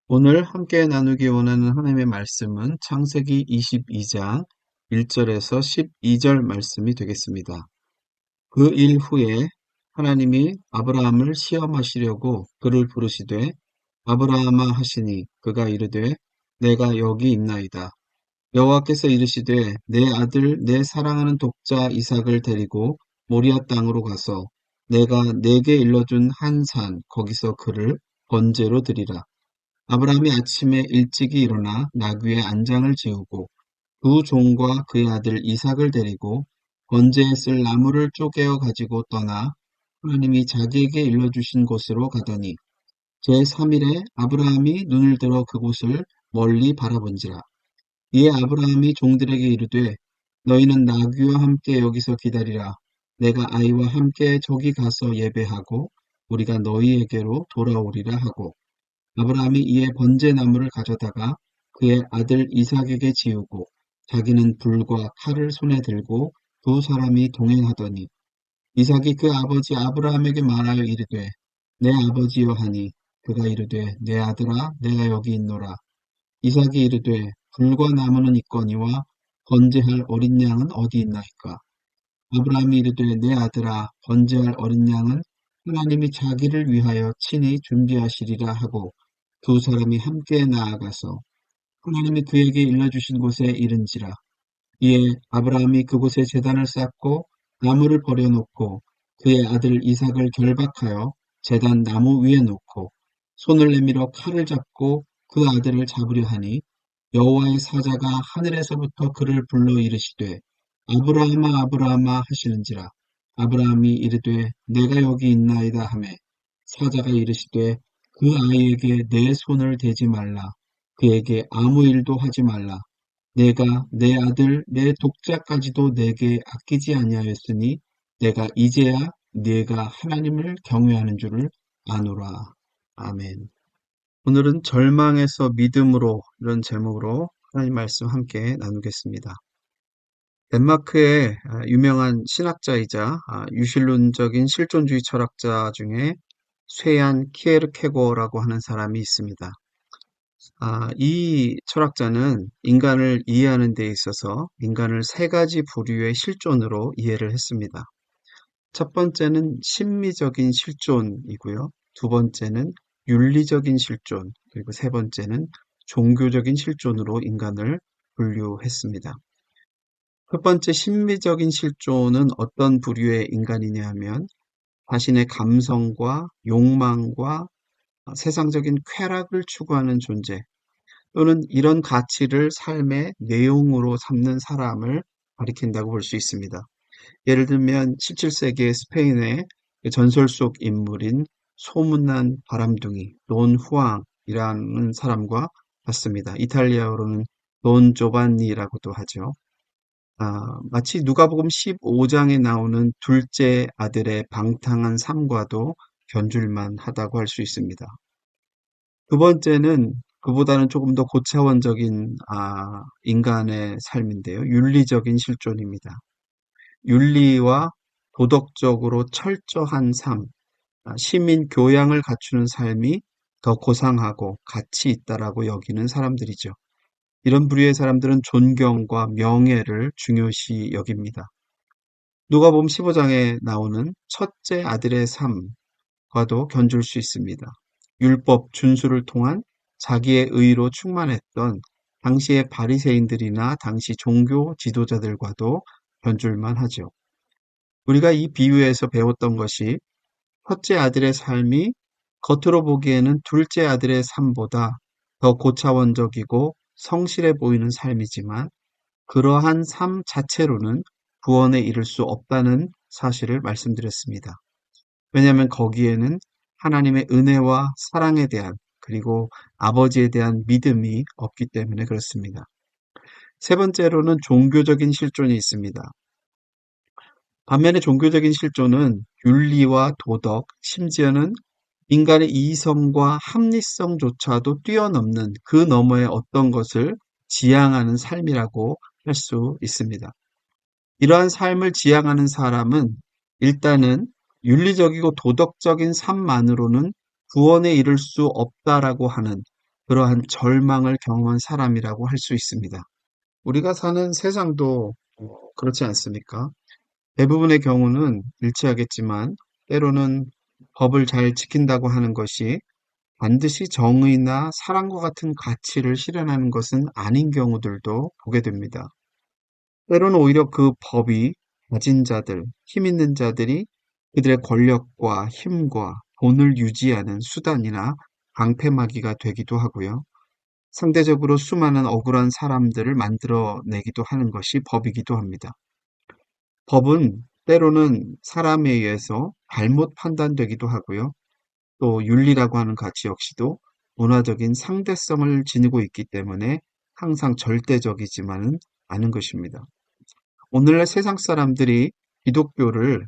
오늘 함께 나누기 원하는 하나님의 말씀은 창세기 22장 1절에서 12절 말씀이 되겠습니다. 그 일 후에 하나님이 아브라함을 시험하시려고 그를 부르시되 아브라함아 하시니 그가 이르되 내가 여기 있나이다. 여호와께서 이르시되 내 아들 내 사랑하는 독자 이삭을 데리고 모리아 땅으로 가서 내가 내게 일러준 한 산 거기서 그를 번제로 드리라. 아브라함이 아침에 일찍이 일어나 나귀의 안장을 지우고 두 종과 그의 아들 이삭을 데리고 번제에 쓸 나무를 쪼개어 가지고 떠나 하나님이 자기에게 일러주신 곳으로 가더니 제3일에 아브라함이 눈을 들어 그곳을 멀리 바라본지라. 이에 아브라함이 종들에게 이르되 너희는 나귀와 함께 여기서 기다리라. 내가 아이와 함께 저기 가서 예배하고 우리가 너희에게로 돌아오리라 하고 아브라함이 이에 번제나무를 가져다가 그의 아들 이삭에게 지우고 자기는 불과 칼을 손에 들고 두 사람이 동행하더니 이삭이 그 아버지 아브라함에게 말하여 이르되 내 아버지여 하니 그가 이르되 내 아들아 내가 여기 있노라. 이삭이 이르되 불과 나무는 있거니와 번제할 어린 양은 어디 있나이까. 아브라함이 이르되 내 아들아 번제할 어린 양은 하나님이 자기를 위하여 친히 준비하시리라 하고 두 사람이 함께 나아가서 하나님이 그에게 일러주신 곳에 이른지라. 이에 아브라함이 그곳에 제단을 쌓고 나무를 버려놓고 그의 아들 이삭을 결박하여 제단 나무 위에 놓고 손을 내밀어 칼을 잡고 그 아들을 잡으려 하니 여호와의 사자가 하늘에서부터 그를 불러 이르시되 아브라함아 아브라함아 하시는지라. 아브라함이 이르되 내가 여기 있나이다 하매 사자가 이르시되 그 아이에게 내 손을 대지 말라. 그에게 아무 일도 하지 말라. 내가 내 아들 내 독자까지도 내게 아끼지 아니하였으니 내가 이제야 네가 하나님을 경외하는 줄을 아노라. 아멘. 오늘은 절망에서 믿음으로 이런 제목으로 하나님 말씀 함께 나누겠습니다. 덴마크의 유명한 신학자이자 유실론적인 실존주의 철학자 중에 쇠안 키에르케고라고 하는 사람이 있습니다. 이 철학자는 인간을 이해하는 데 있어서 인간을 세 가지 부류의 실존으로 이해를 했습니다. 첫 번째는 심미적인 실존이고요. 두 번째는 윤리적인 실존, 그리고 세 번째는 종교적인 실존으로 인간을 분류했습니다. 첫 번째 심미적인 실존은 어떤 부류의 인간이냐 하면 자신의 감성과 욕망과 세상적인 쾌락을 추구하는 존재 또는 이런 가치를 삶의 내용으로 삼는 사람을 가리킨다고 볼 수 있습니다. 예를 들면 17세기 스페인의 전설 속 인물인 소문난 바람둥이 돈 후앙이라는 사람과 같습니다. 이탈리아어로는 돈 조반니라고도 하죠. 마치 누가복음 15장에 나오는 둘째 아들의 방탕한 삶과도 견줄만 하다고 할 수 있습니다. 두 번째는 그보다는 조금 더 고차원적인 인간의 삶인데요. 윤리적인 실존입니다. 윤리와 도덕적으로 철저한 삶, 시민 교양을 갖추는 삶이 더 고상하고 가치 있다라고 여기는 사람들이죠. 이런 부류의 사람들은 존경과 명예를 중요시 여깁니다. 누가복음 15장에 나오는 첫째 아들의 삶과도 견줄 수 있습니다. 율법 준수를 통한 자기의 의로 충만했던 당시의 바리새인들이나 당시 종교 지도자들과도 견줄만 하죠. 우리가 이 비유에서 배웠던 것이 첫째 아들의 삶이 겉으로 보기에는 둘째 아들의 삶보다 더 고차원적이고 성실해 보이는 삶이지만 그러한 삶 자체로는 구원에 이를 수 없다는 사실을 말씀드렸습니다. 왜냐하면 거기에는 하나님의 은혜와 사랑에 대한 그리고 아버지에 대한 믿음이 없기 때문에 그렇습니다. 세 번째로는 종교적인 실존이 있습니다. 반면에 종교적인 실존은 윤리와 도덕, 심지어는 인간의 이성과 합리성조차도 뛰어넘는 그 너머의 어떤 것을 지향하는 삶이라고 할 수 있습니다. 이러한 삶을 지향하는 사람은 일단은 윤리적이고 도덕적인 삶만으로는 구원에 이를 수 없다라고 하는 그러한 절망을 경험한 사람이라고 할 수 있습니다. 우리가 사는 세상도 그렇지 않습니까? 대부분의 경우는 일치하겠지만 때로는 법을 잘 지킨다고 하는 것이 반드시 정의나 사랑과 같은 가치를 실현하는 것은 아닌 경우들도 보게 됩니다. 때로는 오히려 그 법이 가진 자들, 힘 있는 자들이 그들의 권력과 힘과 돈을 유지하는 수단이나 방패막이가 되기도 하고요. 상대적으로 수많은 억울한 사람들을 만들어내기도 하는 것이 법이기도 합니다. 법은 때로는 사람에 의해서 잘못 판단되기도 하고요. 또 윤리라고 하는 가치 역시도 문화적인 상대성을 지니고 있기 때문에 항상 절대적이지만은 않은 것입니다. 오늘날 세상 사람들이 기독교를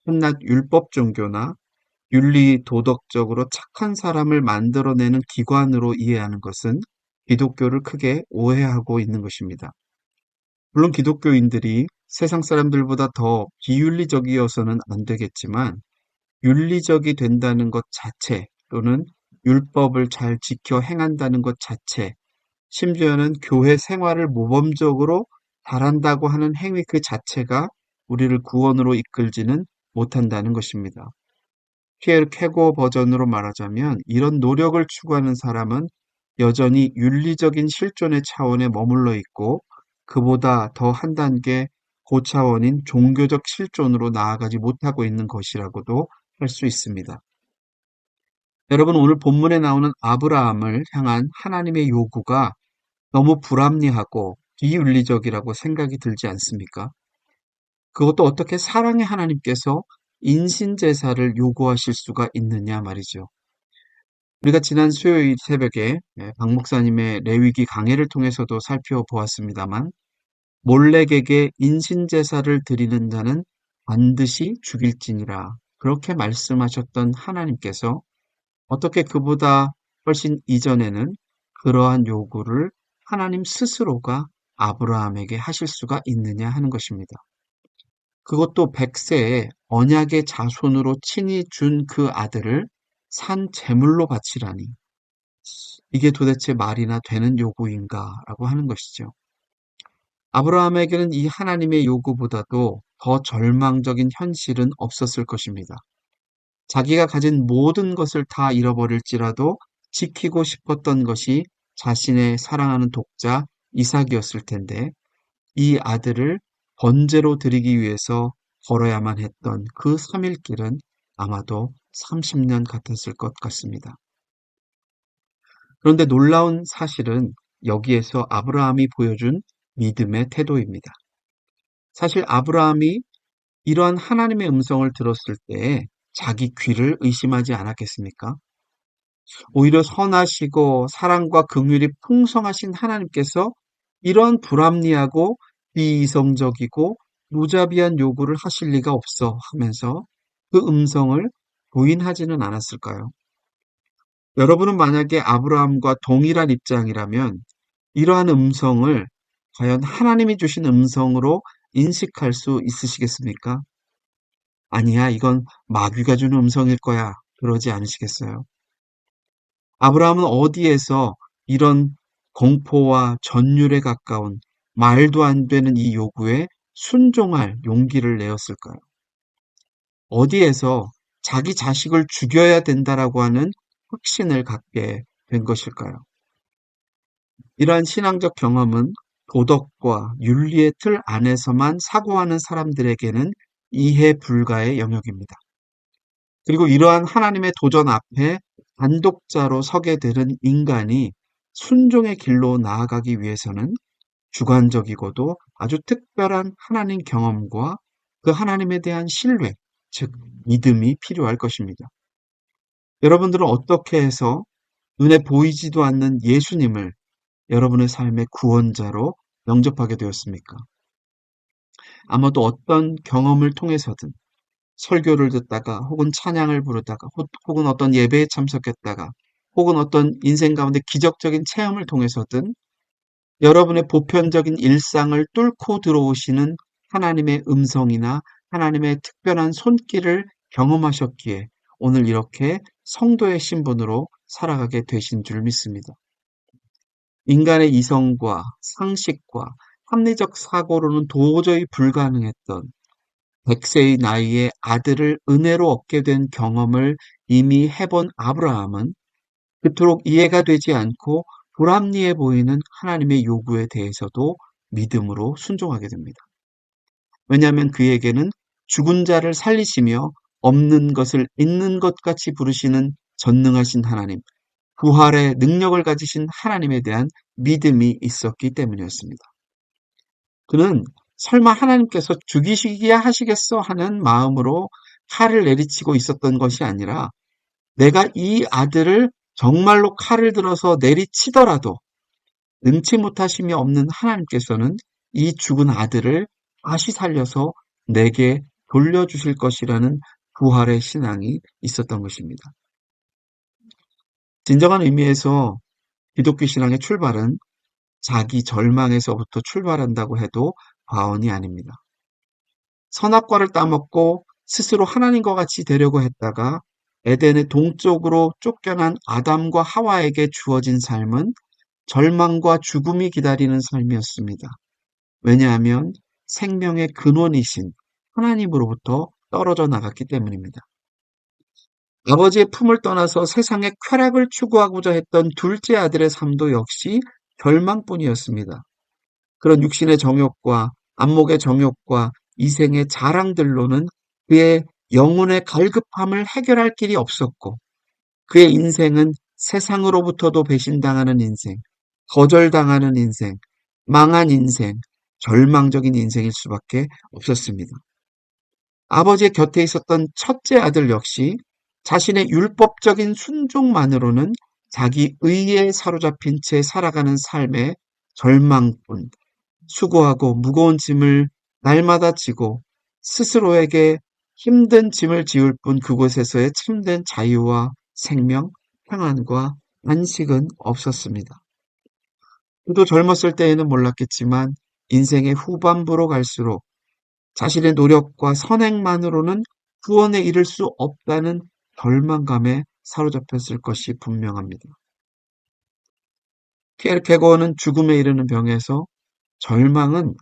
한낱 율법 종교나 윤리 도덕적으로 착한 사람을 만들어내는 기관으로 이해하는 것은 기독교를 크게 오해하고 있는 것입니다. 물론 기독교인들이 세상 사람들보다 더 비윤리적이어서는 안 되겠지만 윤리적이 된다는 것 자체 또는 율법을 잘 지켜 행한다는 것 자체, 심지어는 교회 생활을 모범적으로 잘한다고 하는 행위 그 자체가 우리를 구원으로 이끌지는 못한다는 것입니다. 피에르 케고 버전으로 말하자면 이런 노력을 추구하는 사람은 여전히 윤리적인 실존의 차원에 머물러 있고 그보다 더 한 단계 고차원인 종교적 실존으로 나아가지 못하고 있는 것이라고도 할 수 있습니다. 여러분, 오늘 본문에 나오는 아브라함을 향한 하나님의 요구가 너무 불합리하고 비윤리적이라고 생각이 들지 않습니까? 그것도 어떻게 사랑의 하나님께서 인신제사를 요구하실 수가 있느냐 말이죠. 우리가 지난 수요일 새벽에 박 목사님의 레위기 강해를 통해서도 살펴보았습니다만 몰렉에게 인신제사를 드리는 자는 반드시 죽일지니라 그렇게 말씀하셨던 하나님께서 어떻게 그보다 훨씬 이전에는 그러한 요구를 하나님 스스로가 아브라함에게 하실 수가 있느냐 하는 것입니다. 그것도 100세에 언약의 자손으로 친히 준 그 아들을 산 제물로 바치라니 이게 도대체 말이나 되는 요구인가라고 하는 것이죠. 아브라함에게는 이 하나님의 요구보다도 더 절망적인 현실은 없었을 것입니다. 자기가 가진 모든 것을 다 잃어버릴지라도 지키고 싶었던 것이 자신의 사랑하는 독자 이삭이었을 텐데 이 아들을 번제로 드리기 위해서 걸어야만 했던 그 3일 길은 아마도 30년 같았을 것 같습니다. 그런데 놀라운 사실은 여기에서 아브라함이 보여준 믿음의 태도입니다. 사실 아브라함이 이러한 하나님의 음성을 들었을 때 자기 귀를 의심하지 않았겠습니까? 오히려 선하시고 사랑과 긍휼이 풍성하신 하나님께서 이런 불합리하고 비이성적이고 무자비한 요구를 하실 리가 없어 하면서 그 음성을 부인하지는 않았을까요? 여러분은 만약에 아브라함과 동일한 입장이라면 이러한 음성을 과연 하나님이 주신 음성으로 인식할 수 있으시겠습니까? 아니야, 이건 마귀가 주는 음성일 거야. 그러지 않으시겠어요? 아브라함은 어디에서 이런 공포와 전율에 가까운 말도 안 되는 이 요구에 순종할 용기를 내었을까요? 어디에서 자기 자식을 죽여야 된다라고 하는 확신을 갖게 된 것일까요? 이러한 신앙적 경험은 도덕과 윤리의 틀 안에서만 사고하는 사람들에게는 이해 불가의 영역입니다. 그리고 이러한 하나님의 도전 앞에 단독자로 서게 되는 인간이 순종의 길로 나아가기 위해서는 주관적이고도 아주 특별한 하나님 경험과 그 하나님에 대한 신뢰, 즉 믿음이 필요할 것입니다. 여러분들은 어떻게 해서 눈에 보이지도 않는 예수님을 여러분의 삶의 구원자로 영접하게 되었습니까? 아마도 어떤 경험을 통해서든 설교를 듣다가 혹은 찬양을 부르다가 혹은 어떤 예배에 참석했다가 혹은 어떤 인생 가운데 기적적인 체험을 통해서든 여러분의 보편적인 일상을 뚫고 들어오시는 하나님의 음성이나 하나님의 특별한 손길을 경험하셨기에 오늘 이렇게 성도의 신분으로 살아가게 되신 줄 믿습니다. 인간의 이성과 상식과 합리적 사고로는 도저히 불가능했던 100세의 나이에 아들을 은혜로 얻게 된 경험을 이미 해본 아브라함은 그토록 이해가 되지 않고 불합리해 보이는 하나님의 요구에 대해서도 믿음으로 순종하게 됩니다. 왜냐하면 그에게는 죽은 자를 살리시며 없는 것을 있는 것 같이 부르시는 전능하신 하나님, 부활의 능력을 가지신 하나님에 대한 믿음이 있었기 때문이었습니다. 그는 설마 하나님께서 죽이시기야 하시겠어 하는 마음으로 칼을 내리치고 있었던 것이 아니라 내가 이 아들을 정말로 칼을 들어서 내리치더라도 능치 못하심이 없는 하나님께서는 이 죽은 아들을 다시 살려서 내게 돌려주실 것이라는 부활의 신앙이 있었던 것입니다. 진정한 의미에서 기독교 신앙의 출발은 자기 절망에서부터 출발한다고 해도 과언이 아닙니다. 선악과를 따먹고 스스로 하나님과 같이 되려고 했다가 에덴의 동쪽으로 쫓겨난 아담과 하와에게 주어진 삶은 절망과 죽음이 기다리는 삶이었습니다. 왜냐하면 생명의 근원이신 하나님으로부터 떨어져 나갔기 때문입니다. 아버지의 품을 떠나서 세상의 쾌락을 추구하고자 했던 둘째 아들의 삶도 역시 절망뿐이었습니다. 그런 육신의 정욕과 안목의 정욕과 이생의 자랑들로는 그의 영혼의 갈급함을 해결할 길이 없었고 그의 인생은 세상으로부터도 배신당하는 인생, 거절당하는 인생, 망한 인생, 절망적인 인생일 수밖에 없었습니다. 아버지의 곁에 있었던 첫째 아들 역시 자신의 율법적인 순종만으로는 자기 의에 사로잡힌 채 살아가는 삶의 절망뿐, 수고하고 무거운 짐을 날마다 지고 스스로에게 힘든 짐을 지울 뿐 그곳에서의 참된 자유와 생명, 평안과 안식은 없었습니다. 그도 젊었을 때에는 몰랐겠지만 인생의 후반부로 갈수록 자신의 노력과 선행만으로는 구원에 이를 수 없다는 절망감에 사로잡혔을 것이 분명합니다. 케르케고어는 죽음에 이르는 병에서 절망은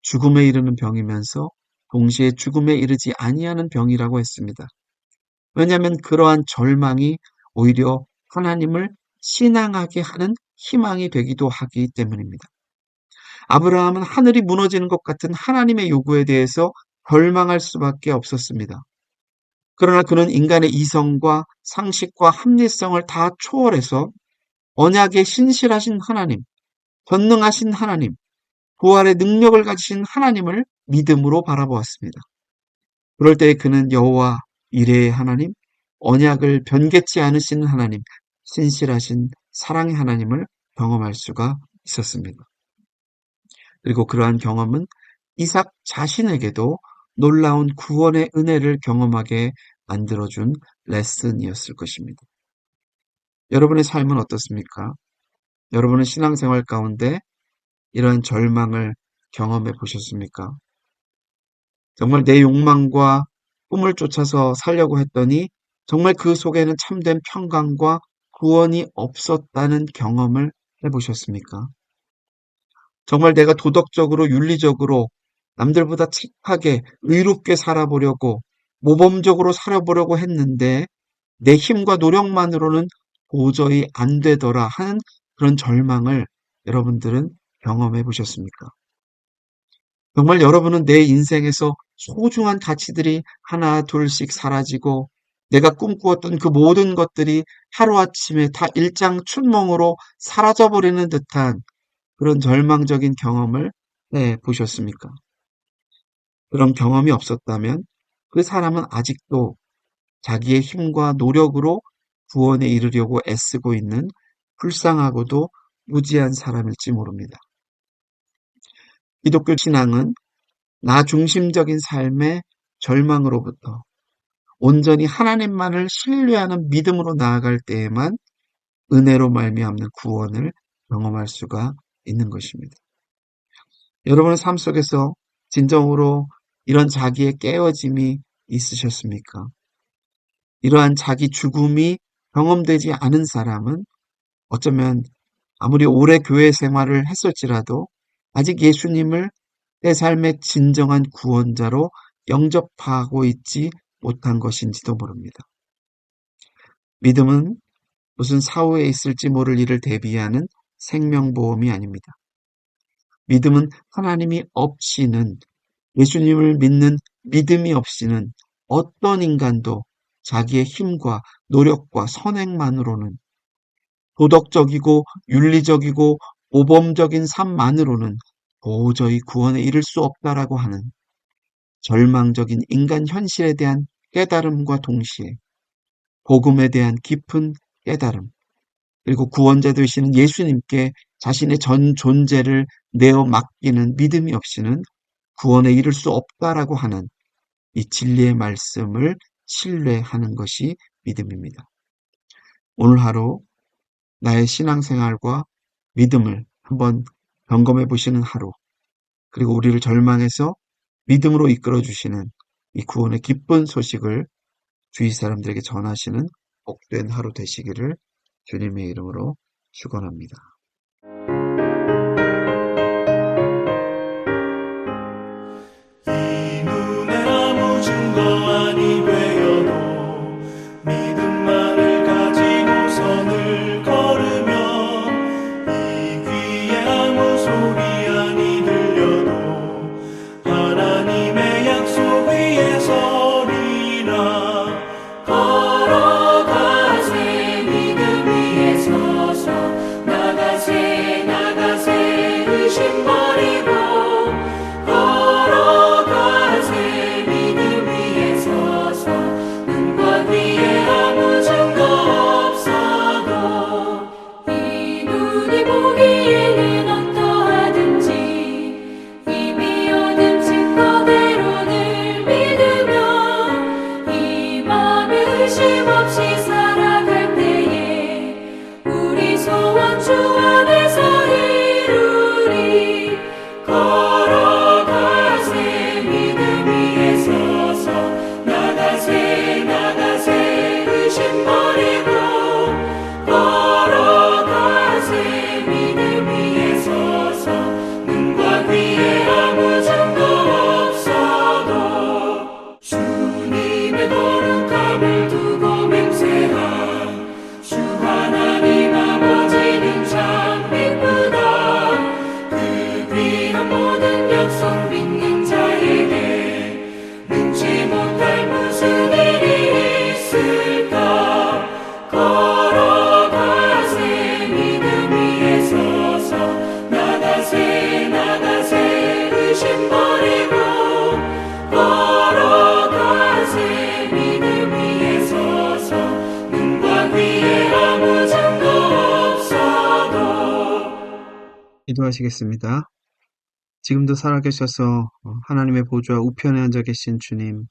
죽음에 이르는 병이면서 동시에 죽음에 이르지 아니하는 병이라고 했습니다. 왜냐하면 그러한 절망이 오히려 하나님을 신앙하게 하는 희망이 되기도 하기 때문입니다. 아브라함은 하늘이 무너지는 것 같은 하나님의 요구에 대해서 절망할 수밖에 없었습니다. 그러나 그는 인간의 이성과 상식과 합리성을 다 초월해서 언약의 신실하신 하나님, 전능하신 하나님, 부활의 능력을 가지신 하나님을 믿음으로 바라보았습니다. 그럴 때 그는 여호와 이레의 하나님, 언약을 변개치 않으시는 하나님, 신실하신 사랑의 하나님을 경험할 수가 있었습니다. 그리고 그러한 경험은 이삭 자신에게도 놀라운 구원의 은혜를 경험하게 만들어준 레슨이었을 것입니다. 여러분의 삶은 어떻습니까? 여러분은 신앙생활 가운데 이러한 절망을 경험해 보셨습니까? 정말 내 욕망과 꿈을 쫓아서 살려고 했더니 정말 그 속에는 참된 평강과 구원이 없었다는 경험을 해보셨습니까? 정말 내가 도덕적으로 윤리적으로 남들보다 착하게 의롭게 살아보려고 모범적으로 살아보려고 했는데 내 힘과 노력만으로는 도저히 안 되더라 하는 그런 절망을 여러분들은 경험해 보셨습니까? 정말 여러분은 내 인생에서 소중한 가치들이 하나 둘씩 사라지고 내가 꿈꾸었던 그 모든 것들이 하루아침에 다 일장춘몽으로 사라져버리는 듯한 그런 절망적인 경험을 해 보셨습니까? 그런 경험이 없었다면 그 사람은 아직도 자기의 힘과 노력으로 구원에 이르려고 애쓰고 있는 불쌍하고도 무지한 사람일지 모릅니다. 기독교 신앙은 나 중심적인 삶의 절망으로부터 온전히 하나님만을 신뢰하는 믿음으로 나아갈 때에만 은혜로 말미암는 구원을 경험할 수가 있는 것입니다. 여러분의 삶 속에서 진정으로 이런 자기의 깨어짐이 있으셨습니까? 이러한 자기 죽음이 경험되지 않은 사람은 어쩌면 아무리 오래 교회 생활을 했을지라도 아직 예수님을 내 삶의 진정한 구원자로 영접하고 있지 못한 것인지도 모릅니다. 믿음은 무슨 사후에 있을지 모를 일을 대비하는 생명보험이 아닙니다. 믿음은 하나님이 없이는, 예수님을 믿는 믿음이 없이는 어떤 인간도 자기의 힘과 노력과 선행만으로는, 도덕적이고 윤리적이고 모범적인 삶만으로는 도저히 구원에 이를 수 없다라고 하는 절망적인 인간 현실에 대한 깨달음과 동시에 복음에 대한 깊은 깨달음, 그리고 구원자 되시는 예수님께 자신의 전 존재를 내어 맡기는 믿음이 없이는 구원에 이를 수 없다라고 하는 이 진리의 말씀을 신뢰하는 것이 믿음입니다. 오늘 하루 나의 신앙생활과 믿음을 한번 점검해 보시는 하루, 그리고 우리를 절망에서 믿음으로 이끌어 주시는 이 구원의 기쁜 소식을 주위 사람들에게 전하시는 복된 하루 되시기를 주님의 이름으로 축원합니다. 이 눈에 아무 증거 아니 되어도 믿음만을 가지고 선을 걸으면 이 귀에 아무 소리 아니 들려도 하나님의 약속 위에 서리라. 걸어가세 믿음 위에 서서 나가세 나가세 의심 버리고 걸어가세 믿음 위에 서서 눈과 귀에 아무 증거 없어도 이 눈이 보기에는 어떠하든지 이미 얻은 증거대로 늘 믿으며 이 맘에 의심 없이 살아갈 때에 우리 소원 주 안에서 이루리. 걸어가세 믿음 위에 서서 나가세 나가세 의심 버리고 걸어가세 믿음 위에 서서 눈과 귀에 아무 증거 없어도 주님의 거룩함을 두고 맹세한 주 하나님 아버지는 참 이쁘다. 그 귀한 모든 약속 믿는 자에게 능치 못할 무슨 일이 있을까. 걸어가세 믿음 위에 서서 나가세 나가세 의심 버리고 걸어가세 믿음 위에 서서 눈과 귀에 아무 증거 없어도. 기도하시겠습니다. 지금도 살아계셔서 하나님의 보좌 우편에 앉아 계신 주님,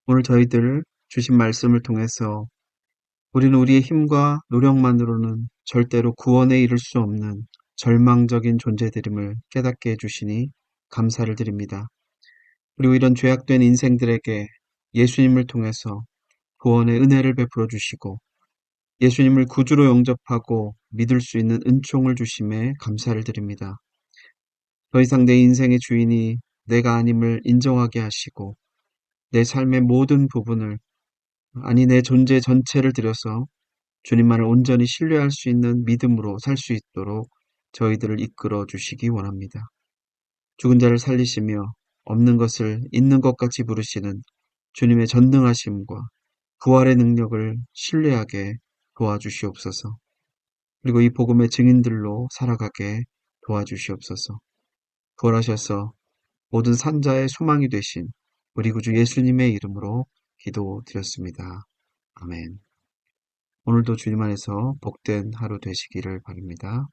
오늘 저희들 주신 말씀을 통해서 우리는 우리의 힘과 노력만으로는 절대로 구원에 이를 수 없는 절망적인 존재들임을 깨닫게 해주시니 감사를 드립니다. 그리고 이런 죄악된 인생들에게 예수님을 통해서 구원의 은혜를 베풀어 주시고 예수님을 구주로 영접하고 믿을 수 있는 은총을 주심에 감사를 드립니다. 더 이상 내 인생의 주인이 내가 아님을 인정하게 하시고 내 삶의 모든 부분을, 아니 내 존재 전체를 들여서 주님만을 온전히 신뢰할 수 있는 믿음으로 살 수 있도록 저희들을 이끌어 주시기 원합니다. 죽은 자를 살리시며 없는 것을 있는 것 같이 부르시는 주님의 전능하심과 부활의 능력을 신뢰하게 도와주시옵소서. 그리고 이 복음의 증인들로 살아가게 도와주시옵소서. 부활하셔서 모든 산자의 소망이 되신 우리 구주 예수님의 이름으로 기도드렸습니다. 아멘. 오늘도 주님 안에서 복된 하루 되시기를 바랍니다.